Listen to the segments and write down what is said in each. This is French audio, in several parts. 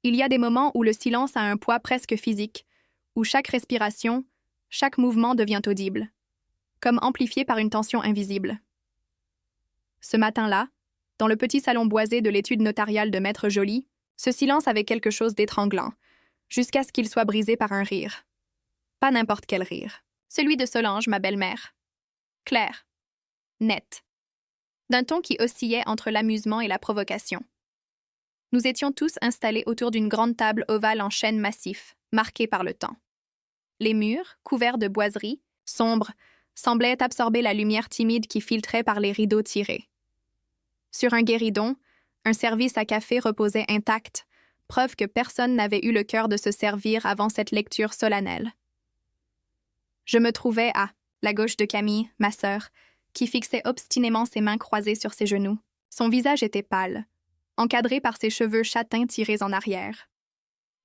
Il y a des moments où le silence a un poids presque physique, où chaque respiration, chaque mouvement devient audible, comme amplifié par une tension invisible. Ce matin-là, dans le petit salon boisé de l'étude notariale de Maître Joly, ce silence avait quelque chose d'étranglant, jusqu'à ce qu'il soit brisé par un rire. Pas n'importe quel rire. Celui de Solange, ma belle-mère. Clair. Net. D'un ton qui oscillait entre l'amusement et la provocation. Nous étions tous installés autour d'une grande table ovale en chêne massif, marquée par le temps. Les murs, couverts de boiseries, sombres, semblaient absorber la lumière timide qui filtrait par les rideaux tirés. Sur un guéridon, un service à café reposait intact, preuve que personne n'avait eu le cœur de se servir avant cette lecture solennelle. Je me trouvais à la gauche de Camille, ma sœur, qui fixait obstinément ses mains croisées sur ses genoux. Son visage était pâle, encadré par ses cheveux châtains tirés en arrière.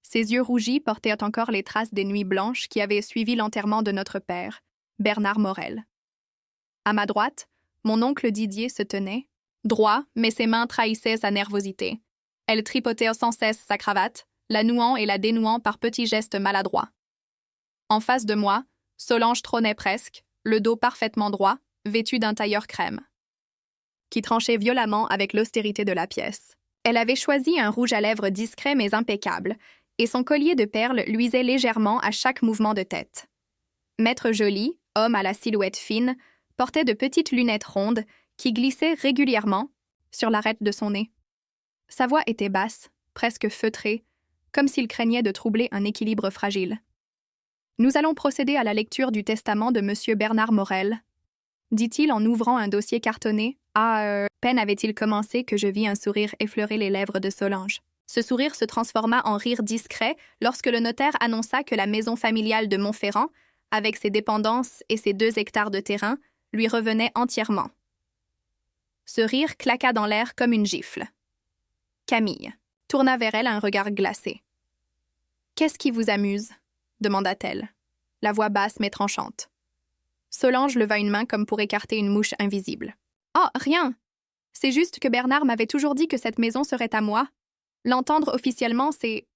Ses yeux rougis portaient encore les traces des nuits blanches qui avaient suivi l'enterrement de notre père, Bernard Morel. À ma droite, mon oncle Didier se tenait, droit, mais ses mains trahissaient sa nervosité. Elle tripotait sans cesse sa cravate, la nouant et la dénouant par petits gestes maladroits. En face de moi, Solange trônait presque, le dos parfaitement droit, vêtue d'un tailleur crème, qui tranchait violemment avec l'austérité de la pièce. Elle avait choisi un rouge à lèvres discret mais impeccable, et son collier de perles luisait légèrement à chaque mouvement de tête. Maître Joly, homme à la silhouette fine, portait de petites lunettes rondes qui glissaient régulièrement sur l'arête de son nez. Sa voix était basse, presque feutrée, comme s'il craignait de troubler un équilibre fragile. « Nous allons procéder à la lecture du testament de M. Bernard Morel, » dit-il en ouvrant un dossier cartonné. Peine avait-il commencé que je vis un sourire effleurer les lèvres de Solange. Ce sourire se transforma en rire discret lorsque le notaire annonça que la maison familiale de Montferrand, avec ses dépendances et ses 2 hectares de terrain, lui revenait entièrement. Ce rire claqua dans l'air comme une gifle. Camille tourna vers elle un regard glacé. « Qu'est-ce qui vous amuse ?» demanda-t-elle, la voix basse mais tranchante. Solange leva une main comme pour écarter une mouche invisible. « Oh, rien! C'est juste que Bernard m'avait toujours dit que cette maison serait à moi. L'entendre officiellement, c'est...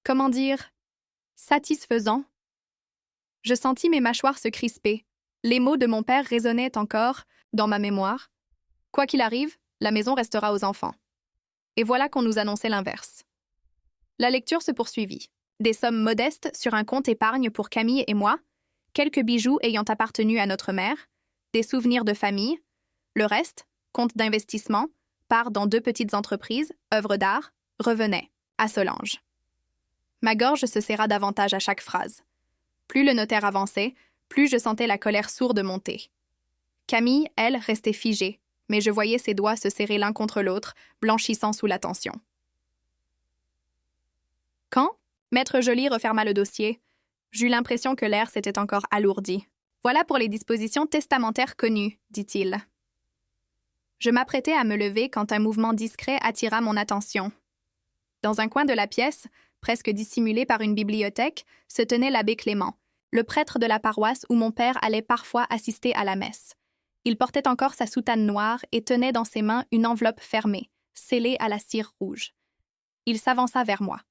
comment dire... satisfaisant. » Je sentis mes mâchoires se crisper. Les mots de mon père résonnaient encore, dans ma mémoire. « Quoi qu'il arrive, la maison restera aux enfants. » Et voilà qu'on nous annonçait l'inverse. La lecture se poursuivit. Des sommes modestes sur un compte épargne pour Camille et moi, quelques bijoux ayant appartenu à notre mère, des souvenirs de famille, le reste, compte d'investissement, part dans 2 petites entreprises, œuvres d'art, revenait à Solange. Ma gorge se serra davantage à chaque phrase. Plus le notaire avançait, plus je sentais la colère sourde monter. Camille, elle, restait figée, mais je voyais ses doigts se serrer l'un contre l'autre, blanchissant sous la tension. Quand Maître Joly referma le dossier, j'eus l'impression que l'air s'était encore alourdi. « Voilà pour les dispositions testamentaires connues, » dit-il. Je m'apprêtais à me lever quand un mouvement discret attira mon attention. Dans un coin de la pièce, presque dissimulé par une bibliothèque, se tenait l'abbé Clément, le prêtre de la paroisse où mon père allait parfois assister à la messe. Il portait encore sa soutane noire et tenait dans ses mains une enveloppe fermée, scellée à la cire rouge. Il s'avança vers moi.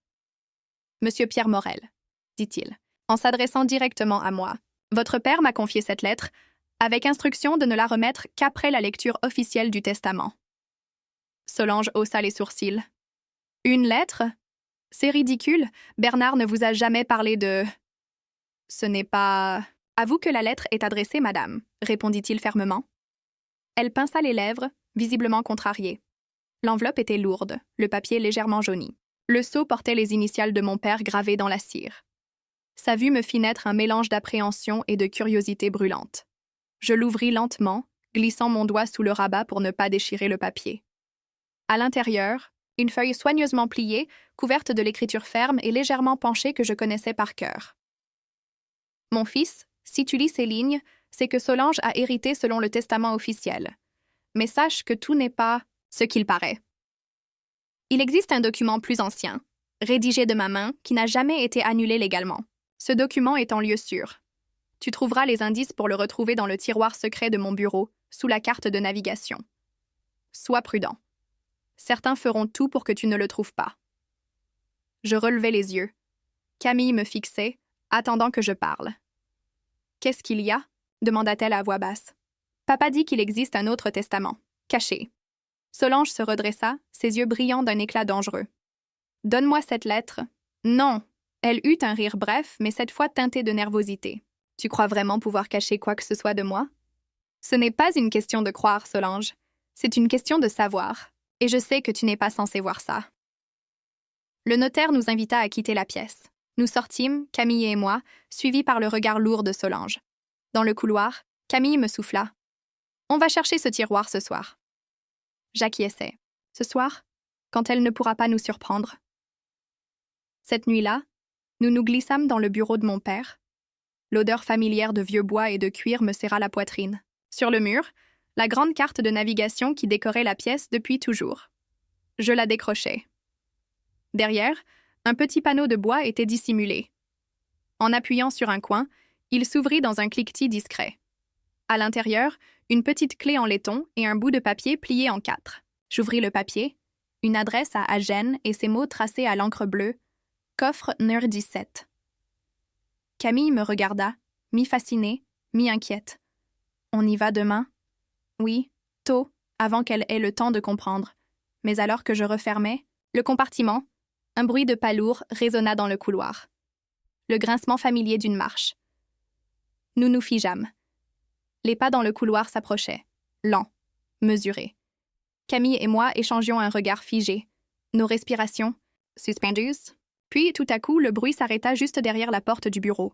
« Monsieur Pierre Morel, » dit-il, en s'adressant directement à moi. « Votre père m'a confié cette lettre, avec instruction de ne la remettre qu'après la lecture officielle du testament. » Solange haussa les sourcils. « Une lettre? C'est ridicule, Bernard ne vous a jamais parlé de... »« Ce n'est pas... »« À vous que la lettre est adressée, madame, » répondit-il fermement. Elle pinça les lèvres, visiblement contrariée. L'enveloppe était lourde, le papier légèrement jauni. Le sceau portait les initiales de mon père gravées dans la cire. Sa vue me fit naître un mélange d'appréhension et de curiosité brûlante. Je l'ouvris lentement, glissant mon doigt sous le rabat pour ne pas déchirer le papier. À l'intérieur, une feuille soigneusement pliée, couverte de l'écriture ferme et légèrement penchée que je connaissais par cœur. « Mon fils, si tu lis ces lignes, c'est que Solange a hérité selon le testament officiel. Mais sache que tout n'est pas ce qu'il paraît. Il existe un document plus ancien, rédigé de ma main, qui n'a jamais été annulé légalement. Ce document est en lieu sûr. Tu trouveras les indices pour le retrouver dans le tiroir secret de mon bureau, sous la carte de navigation. Sois prudent. Certains feront tout pour que tu ne le trouves pas. » Je relevai les yeux. Camille me fixait, attendant que je parle. « Qu'est-ce qu'il y a » demanda-t-elle à voix basse. « Papa dit qu'il existe un autre testament, caché. » Solange se redressa, ses yeux brillants d'un éclat dangereux. « Donne-moi cette lettre. »« Non !» Elle eut un rire bref, mais cette fois teinté de nervosité. « Tu crois vraiment pouvoir cacher quoi que ce soit de moi ?»« Ce n'est pas une question de croire, Solange. C'est une question de savoir. Et je sais que tu n'es pas censée voir ça. » Le notaire nous invita à quitter la pièce. Nous sortîmes, Camille et moi, suivis par le regard lourd de Solange. Dans le couloir, Camille me souffla. « On va chercher ce tiroir ce soir. » J'acquiesçai. Ce soir, quand elle ne pourra pas nous surprendre. Cette nuit-là, nous nous glissâmes dans le bureau de mon père. L'odeur familière de vieux bois et de cuir me serra la poitrine. Sur le mur, la grande carte de navigation qui décorait la pièce depuis toujours. Je la décrochai. Derrière, un petit panneau de bois était dissimulé. En appuyant sur un coin, il s'ouvrit dans un cliquetis discret. À l'intérieur, une petite clé en laiton et un bout de papier plié en 4. J'ouvris le papier, une adresse à Agen et ces mots tracés à l'encre bleue. Coffre Neur 17. Camille me regarda, mi-fascinée, mi-inquiète. On y va demain? Oui, tôt, avant qu'elle ait le temps de comprendre. Mais alors que je refermais, le compartiment, un bruit de pas lourd résonna dans le couloir. Le grincement familier d'une marche. Nous nous figeâmes. Les pas dans le couloir s'approchaient, lents, mesurés. Camille et moi échangions un regard figé, nos respirations suspendues. Puis, tout à coup, le bruit s'arrêta juste derrière la porte du bureau.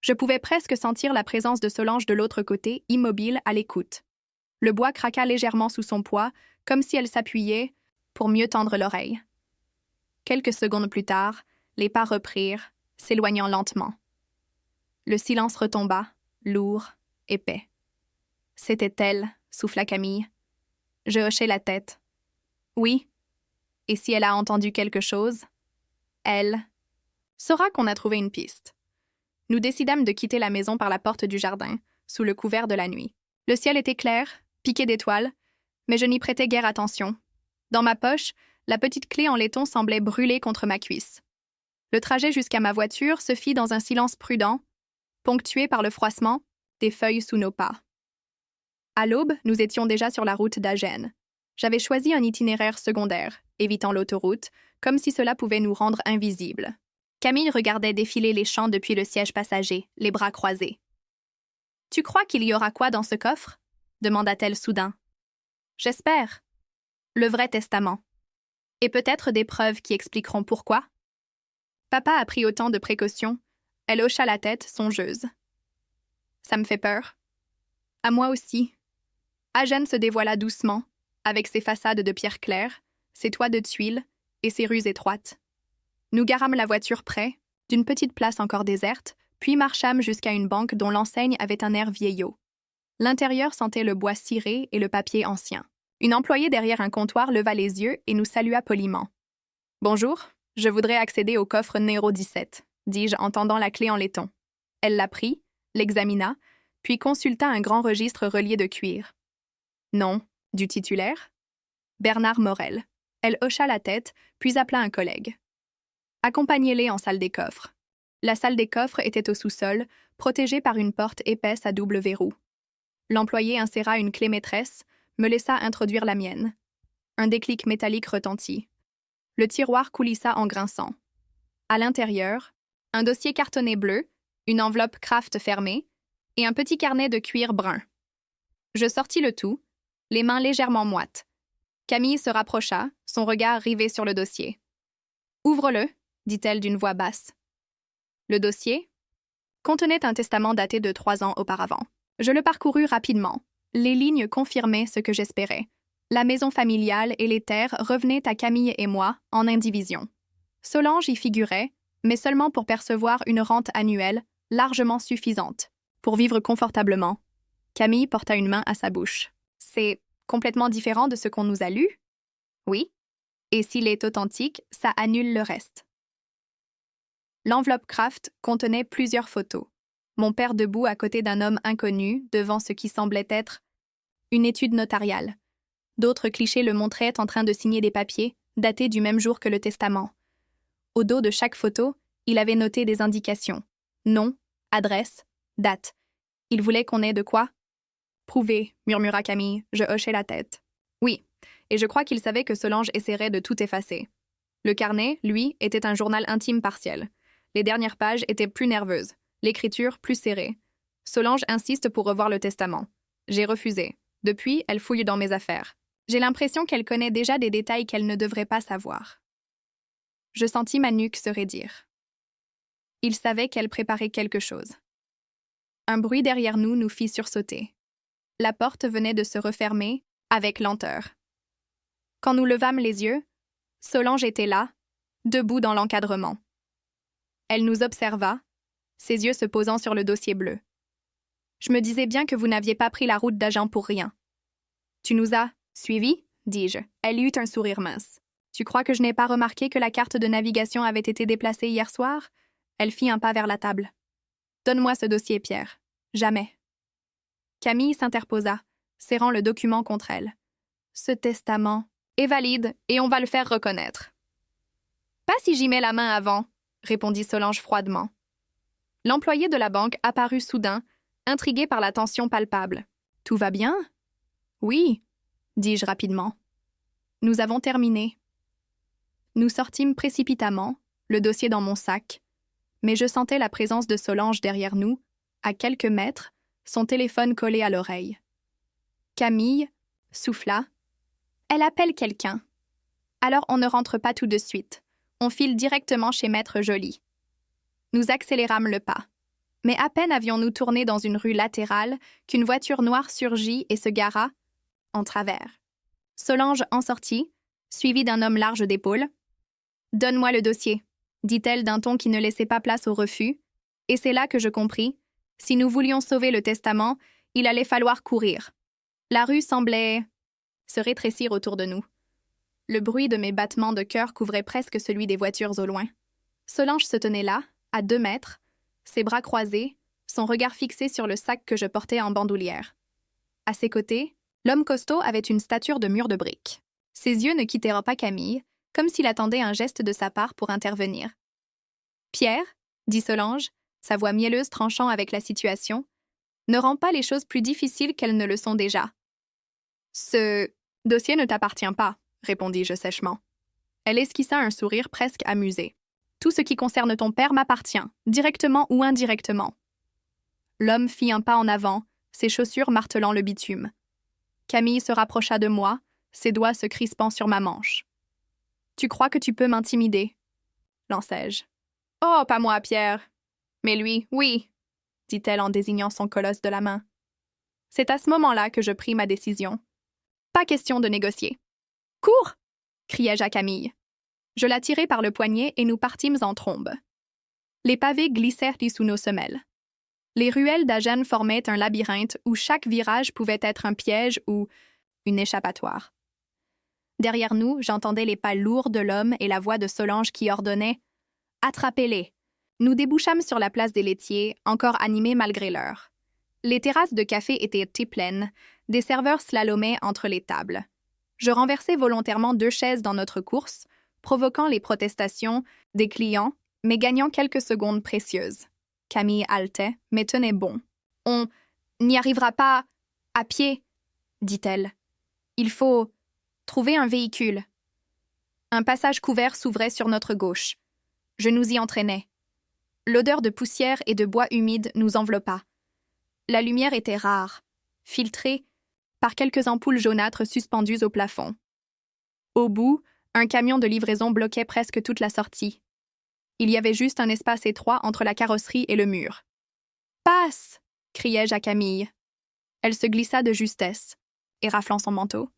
Je pouvais presque sentir la présence de Solange de l'autre côté, immobile, à l'écoute. Le bois craqua légèrement sous son poids, comme si elle s'appuyait pour mieux tendre l'oreille. Quelques secondes plus tard, les pas reprirent, s'éloignant lentement. Le silence retomba, lourd, épais. « C'était elle », souffla Camille. Je hochai la tête. « Oui. Et si elle a entendu quelque chose, elle saura qu'on a trouvé une piste. » Nous décidâmes de quitter la maison par la porte du jardin, sous le couvert de la nuit. Le ciel était clair, piqué d'étoiles, mais je n'y prêtais guère attention. Dans ma poche, la petite clé en laiton semblait brûler contre ma cuisse. Le trajet jusqu'à ma voiture se fit dans un silence prudent, ponctué par le froissement des feuilles sous nos pas. À l'aube, nous étions déjà sur la route d'Agen. J'avais choisi un itinéraire secondaire, évitant l'autoroute, comme si cela pouvait nous rendre invisibles. Camille regardait défiler les champs depuis le siège passager, les bras croisés. « Tu crois qu'il y aura quoi dans ce coffre » demanda-t-elle soudain. « J'espère. Le vrai testament. Et peut-être des preuves qui expliqueront pourquoi. » Papa a pris autant de précautions. Elle hocha la tête, songeuse. « Ça me fait peur. »« À moi aussi. » Agen se dévoila doucement, avec ses façades de pierre claire, ses toits de tuiles et ses rues étroites. Nous garâmes la voiture près, d'une petite place encore déserte, puis marchâmes jusqu'à une banque dont l'enseigne avait un air vieillot. L'intérieur sentait le bois ciré et le papier ancien. Une employée derrière un comptoir leva les yeux et nous salua poliment. « Bonjour, je voudrais accéder au coffre numéro 17, dis-je en tendant la clé en laiton. Elle la prit, l'examina, puis consulta un grand registre relié de cuir. « Non, du titulaire ?»« Bernard Morel. » Elle hocha la tête, puis appela un collègue. « Accompagnez-les en salle des coffres. » La salle des coffres était au sous-sol, protégée par une porte épaisse à double verrou. L'employé inséra une clé maîtresse, me laissa introduire la mienne. Un déclic métallique retentit. Le tiroir coulissa en grinçant. À l'intérieur, un dossier cartonné bleu, une enveloppe Kraft fermée et un petit carnet de cuir brun. Je sortis le tout, les mains légèrement moites. Camille se rapprocha, son regard rivé sur le dossier. « Ouvre-le », dit-elle d'une voix basse. Le dossier contenait un testament daté de 3 ans auparavant. Je le parcourus rapidement. Les lignes confirmaient ce que j'espérais. La maison familiale et les terres revenaient à Camille et moi en indivision. Solange y figurait, mais seulement pour percevoir une rente annuelle largement suffisante. Pour vivre confortablement. Camille porta une main à sa bouche. « C'est complètement différent de ce qu'on nous a lu ?» ?»« Oui. Et s'il est authentique, ça annule le reste. » L'enveloppe Kraft contenait plusieurs photos. Mon père debout à côté d'un homme inconnu, devant ce qui semblait être une étude notariale. D'autres clichés le montraient en train de signer des papiers, datés du même jour que le testament. Au dos de chaque photo, il avait noté des indications. Nom, adresse, date. Il voulait qu'on ait de quoi? Prouver, murmura Camille. Je hochai la tête. Oui, et je crois qu'il savait que Solange essaierait de tout effacer. Le carnet, lui, était un journal intime partiel. Les dernières pages étaient plus nerveuses, l'écriture plus serrée. Solange insiste pour revoir le testament. J'ai refusé. Depuis, elle fouille dans mes affaires. J'ai l'impression qu'elle connaît déjà des détails qu'elle ne devrait pas savoir. Je sentis ma nuque se raidir. Il savait qu'elle préparait quelque chose. Un bruit derrière nous fit sursauter. La porte venait de se refermer, avec lenteur. Quand nous levâmes les yeux, Solange était là, debout dans l'encadrement. Elle nous observa, ses yeux se posant sur le dossier bleu. Je me disais bien que vous n'aviez pas pris la route d'Agen pour rien. Tu nous as suivis, dis-je. Elle eut un sourire mince. Tu crois que je n'ai pas remarqué que la carte de navigation avait été déplacée hier soir? Elle fit un pas vers la table. Donne-moi ce dossier, Pierre. Jamais. Camille s'interposa, serrant le document contre elle. Ce testament est valide et on va le faire reconnaître. Pas si j'y mets la main avant, répondit Solange froidement. L'employé de la banque apparut soudain, intrigué par la tension palpable. Tout va bien? Oui, dis-je rapidement. Nous avons terminé. Nous sortîmes précipitamment, le dossier dans mon sac, mais je sentais la présence de Solange derrière nous, à quelques mètres, son téléphone collé à l'oreille. Camille souffla. Elle appelle quelqu'un. Alors on ne rentre pas tout de suite. On file directement chez Maître Joly. Nous accélérâmes le pas. Mais à peine avions-nous tourné dans une rue latérale qu'une voiture noire surgit et se gara en travers. Solange en sortit, suivie d'un homme large d'épaules. « Donne-moi le dossier », dit-elle d'un ton qui ne laissait pas place au refus, et c'est là que je compris. Si nous voulions sauver le testament, il allait falloir courir. La rue semblait se rétrécir autour de nous. Le bruit de mes battements de cœur couvrait presque celui des voitures au loin. Solange se tenait là, à 2 mètres, ses bras croisés, son regard fixé sur le sac que je portais en bandoulière. À ses côtés, l'homme costaud avait une stature de mur de briques. Ses yeux ne quittèrent pas Camille, comme s'il attendait un geste de sa part pour intervenir. « Pierre, » dit Solange, sa voix mielleuse tranchant avec la situation, « ne rend pas les choses plus difficiles qu'elles ne le sont déjà. »« Ce dossier ne t'appartient pas, » répondis-je sèchement. Elle esquissa un sourire presque amusé. « Tout ce qui concerne ton père m'appartient, directement ou indirectement. » L'homme fit un pas en avant, ses chaussures martelant le bitume. Camille se rapprocha de moi, ses doigts se crispant sur ma manche. « Tu crois que tu peux m'intimider » lançai-je. « Oh, pas moi, Pierre. Mais lui, oui, » dit-elle en désignant son colosse de la main. C'est à ce moment-là que je pris ma décision. Pas question de négocier. « Cours » criai-je à Camille. Je la tirai par le poignet et nous partîmes en trombe. Les pavés glissèrent sous nos semelles. Les ruelles d'Agen formaient un labyrinthe où chaque virage pouvait être un piège ou une échappatoire. Derrière nous, j'entendais les pas lourds de l'homme et la voix de Solange qui ordonnait « Attrapez-les !» Nous débouchâmes sur la place des laitiers, encore animée malgré l'heure. Les terrasses de café étaient pleines, des serveurs slalomaient entre les tables. Je renversai volontairement 2 chaises dans notre course, provoquant les protestations des clients, mais gagnant quelques secondes précieuses. Camille haletait, mais tenait bon. « On n'y arrivera pas à pied, » dit-elle. « Il faut trouver un véhicule. » Un passage couvert s'ouvrait sur notre gauche. Je nous y entraînais. L'odeur de poussière et de bois humide nous enveloppa. La lumière était rare, filtrée par quelques ampoules jaunâtres suspendues au plafond. Au bout, un camion de livraison bloquait presque toute la sortie. Il y avait juste un espace étroit entre la carrosserie et le mur. « Passe !» criai-je à Camille. Elle se glissa de justesse, et raflant son manteau.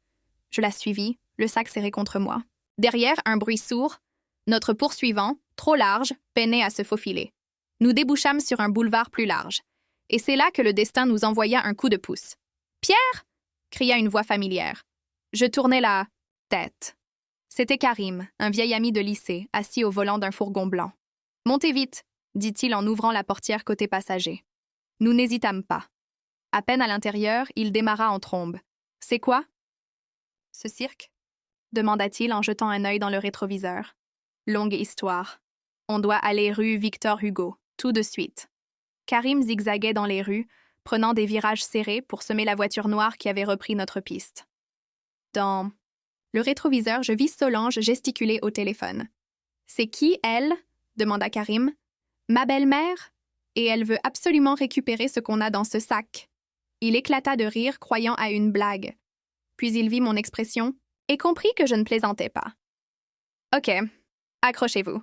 Je la suivis, le sac serré contre moi. Derrière, un bruit sourd, notre poursuivant, trop large, peinait à se faufiler. Nous débouchâmes sur un boulevard plus large. Et c'est là que le destin nous envoya un coup de pouce. « Pierre !» cria une voix familière. Je tournai la tête. C'était Karim, un vieil ami de lycée, assis au volant d'un fourgon blanc. « Montez vite !» dit-il en ouvrant la portière côté passager. Nous n'hésitâmes pas. À peine à l'intérieur, il démarra en trombe. « C'est quoi ?»« Ce cirque ?» demanda-t-il en jetant un œil dans le rétroviseur. « Longue histoire. On doit aller rue Victor Hugo, tout de suite. Karim zigzaguait dans les rues, prenant des virages serrés pour semer la voiture noire qui avait repris notre piste. Dans le rétroviseur, je vis Solange gesticuler au téléphone. « C'est qui, elle ?» demanda Karim. « Ma belle-mère ? Et elle veut absolument récupérer ce qu'on a dans ce sac. » Il éclata de rire, croyant à une blague. Puis il vit mon expression et comprit que je ne plaisantais pas. « Ok, accrochez-vous. »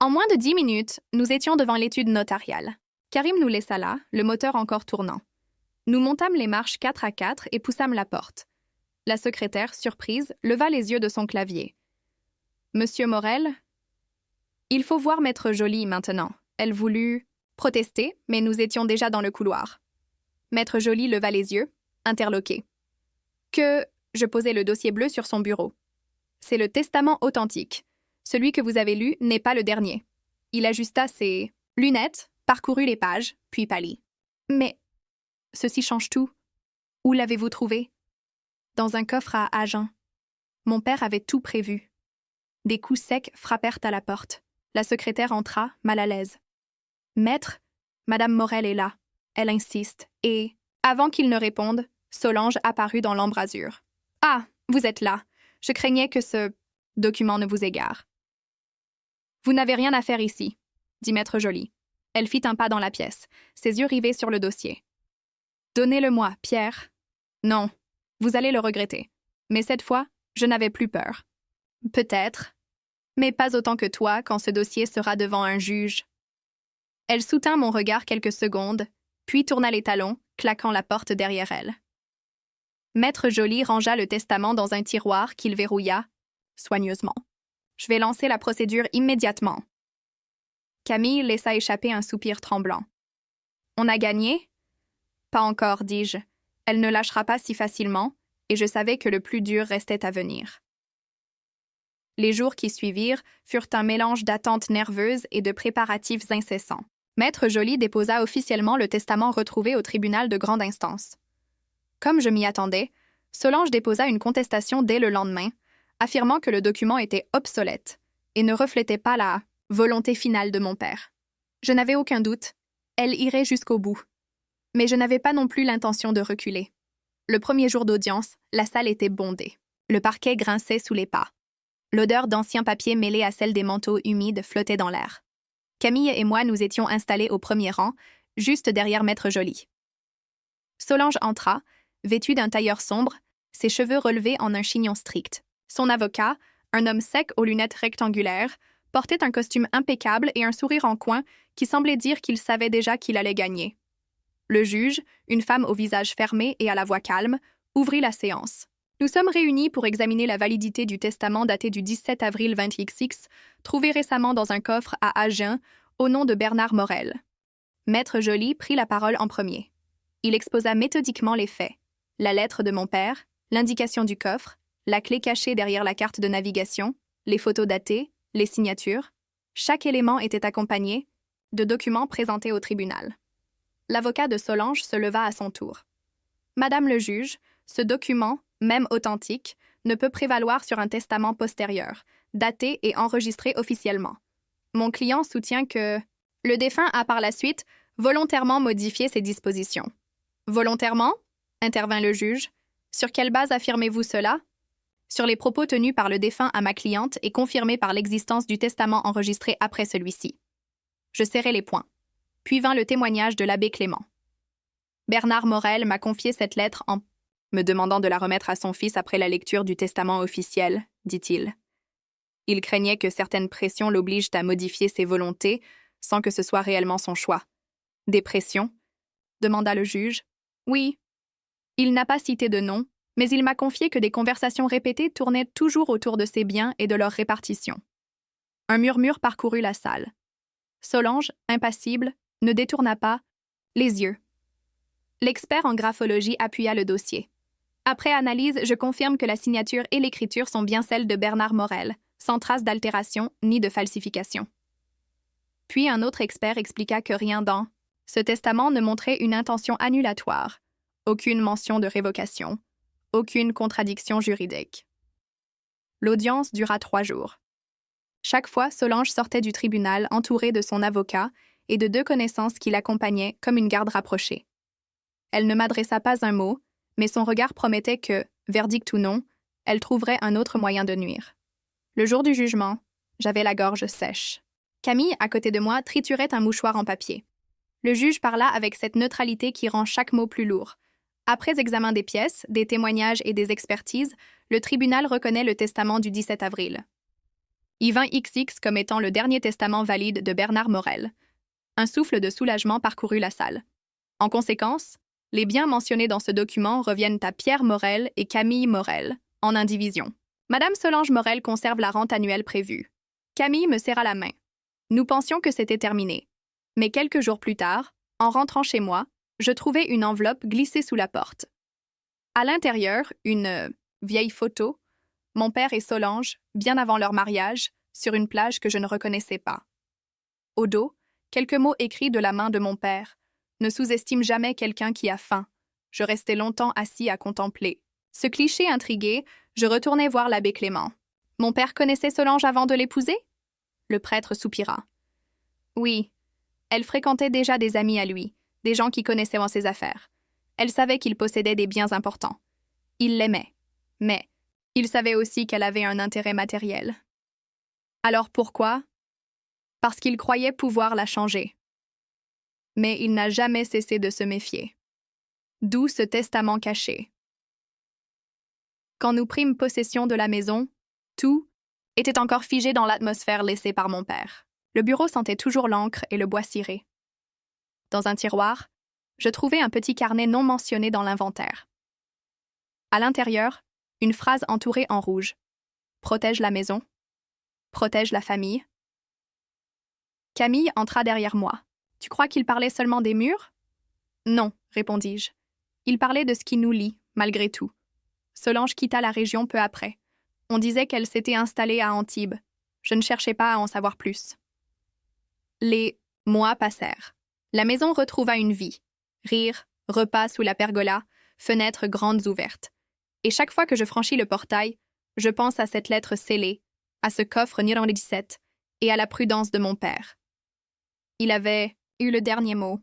En moins de 10 minutes, nous étions devant l'étude notariale. Karim nous laissa là, le moteur encore tournant. Nous montâmes les marches 4 à 4 et poussâmes la porte. La secrétaire, surprise, leva les yeux de son clavier. « Monsieur Morel ?»« Il faut voir Maître Joly maintenant. » Elle voulut protester, mais nous étions déjà dans le couloir. Maître Joly leva les yeux, interloqué. « Que... » Je posai le dossier bleu sur son bureau. « C'est le testament authentique. Celui que vous avez lu n'est pas le dernier. » Il ajusta ses lunettes, parcourut les pages, puis pâlit. « Mais ceci change tout. Où l'avez-vous trouvé? » « Dans un coffre à Agen. Mon père avait tout prévu. » Des coups secs frappèrent à la porte. La secrétaire entra, mal à l'aise. « Maître, Madame Morel est là. » Elle insiste. Et, avant qu'il ne réponde, Solange apparut dans l'embrasure. « Ah, vous êtes là. Je craignais que ce document ne vous égare. »« Vous n'avez rien à faire ici, » dit Maître Joly. Elle fit un pas dans la pièce, ses yeux rivés sur le dossier. « Donnez-le-moi, Pierre. »« Non, vous allez le regretter. Mais cette fois, je n'avais plus peur. »« Peut-être, mais pas autant que toi quand ce dossier sera devant un juge. » Elle soutint mon regard quelques secondes, puis tourna les talons, claquant la porte derrière elle. Maître Joly rangea le testament dans un tiroir qu'il verrouilla soigneusement. « Je vais lancer la procédure immédiatement. » Camille laissa échapper un soupir tremblant. « On a gagné? »« Pas encore, dis-je. Elle ne lâchera pas si facilement, et je savais que le plus dur restait à venir. » Les jours qui suivirent furent un mélange d'attentes nerveuses et de préparatifs incessants. Maître Joly déposa officiellement le testament retrouvé au tribunal de grande instance. Comme je m'y attendais, Solange déposa une contestation dès le lendemain, affirmant que le document était obsolète et ne reflétait pas la volonté finale de mon père. Je n'avais aucun doute, elle irait jusqu'au bout. Mais je n'avais pas non plus l'intention de reculer. Le premier jour d'audience, la salle était bondée. Le parquet grinçait sous les pas. L'odeur d'anciens papiers mêlée à celle des manteaux humides flottait dans l'air. Camille et moi nous étions installés au premier rang, juste derrière Maître Joly. Solange entra, vêtue d'un tailleur sombre, ses cheveux relevés en un chignon strict. Son avocat, un homme sec aux lunettes rectangulaires, portait un costume impeccable et un sourire en coin qui semblait dire qu'il savait déjà qu'il allait gagner. Le juge, une femme au visage fermé et à la voix calme, ouvrit la séance. Nous sommes réunis pour examiner la validité du testament daté du 17 avril 2026, trouvé récemment dans un coffre à Agen, au nom de Bernard Morel. Maître Joly prit la parole en premier. Il exposa méthodiquement les faits. La lettre de mon père, l'indication du coffre, la clé cachée derrière la carte de navigation, les photos datées, les signatures. Chaque élément était accompagné de documents présentés au tribunal. L'avocat de Solange se leva à son tour. « Madame le juge, ce document, même authentique, ne peut prévaloir sur un testament postérieur, daté et enregistré officiellement. Mon client soutient que le défunt a par la suite volontairement modifié ses dispositions. »« Volontairement ?» intervint le juge. « Sur quelle base affirmez-vous cela ?»« Sur les propos tenus par le défunt à ma cliente et confirmés par l'existence du testament enregistré après celui-ci. » Je serrai les poings. Puis vint le témoignage de l'abbé Clément. « Bernard Morel m'a confié cette lettre en me demandant de la remettre à son fils après la lecture du testament officiel, dit-il. Il craignait que certaines pressions l'obligent à modifier ses volontés sans que ce soit réellement son choix. « Des pressions ?» demanda le juge. « Oui. Il n'a pas cité de nom, mais il m'a confié que des conversations répétées tournaient toujours autour de ses biens et de leur répartition. » Un murmure parcourut la salle. Solange, impassible, ne détourna pas les yeux. L'expert en graphologie appuya le dossier. Après analyse, je confirme que la signature et l'écriture sont bien celles de Bernard Morel, sans trace d'altération ni de falsification. Puis un autre expert expliqua que rien dans ce testament ne montrait une intention annulatoire, aucune mention de révocation, aucune contradiction juridique. L'audience dura 3 jours. Chaque fois, Solange sortait du tribunal entourée de son avocat et de 2 connaissances qui l'accompagnaient comme une garde rapprochée. Elle ne m'adressa pas un mot, mais son regard promettait que, verdict ou non, elle trouverait un autre moyen de nuire. Le jour du jugement, j'avais la gorge sèche. Camille, à côté de moi, triturait un mouchoir en papier. Le juge parla avec cette neutralité qui rend chaque mot plus lourd. Après examen des pièces, des témoignages et des expertises, le tribunal reconnaît le testament du 17 avril. I20 XX comme étant le dernier testament valide de Bernard Morel. Un souffle de soulagement parcourut la salle. En conséquence, les biens mentionnés dans ce document reviennent à Pierre Morel et Camille Morel, en indivision. Madame Solange Morel conserve la rente annuelle prévue. Camille me serra la main. Nous pensions que c'était terminé. Mais quelques jours plus tard, en rentrant chez moi, je trouvai une enveloppe glissée sous la porte. À l'intérieur, une vieille photo, mon père et Solange, bien avant leur mariage, sur une plage que je ne reconnaissais pas. Au dos, quelques mots écrits de la main de mon père. Ne sous-estime jamais quelqu'un qui a faim. Je restais longtemps assis à contempler. Ce cliché intrigué, je retournai voir l'abbé Clément. Mon père connaissait Solange avant de l'épouser? Le prêtre soupira. Oui, elle fréquentait déjà des amis à lui, des gens qui connaissaient en ses affaires. Elle savait qu'il possédait des biens importants. Il l'aimait, mais il savait aussi qu'elle avait un intérêt matériel. Alors pourquoi? Parce qu'il croyait pouvoir la changer. Mais il n'a jamais cessé de se méfier. D'où ce testament caché. Quand nous prîmes possession de la maison, tout était encore figé dans l'atmosphère laissée par mon père. Le bureau sentait toujours l'encre et le bois ciré. Dans un tiroir, je trouvai un petit carnet non mentionné dans l'inventaire. À l'intérieur, une phrase entourée en rouge. Protège la maison. Protège la famille. Camille entra derrière moi. Tu crois qu'il parlait seulement des murs? Non, répondis-je. Il parlait de ce qui nous lie, malgré tout. Solange quitta la région peu après. On disait qu'elle s'était installée à Antibes. Je ne cherchais pas à en savoir plus. Les mois passèrent. La maison retrouva une vie. Rires, repas sous la pergola, fenêtres grandes ouvertes. Et chaque fois que je franchis le portail, je pense à cette lettre scellée, à ce coffre numéro 17 et à la prudence de mon père. Il avait eu le dernier mot.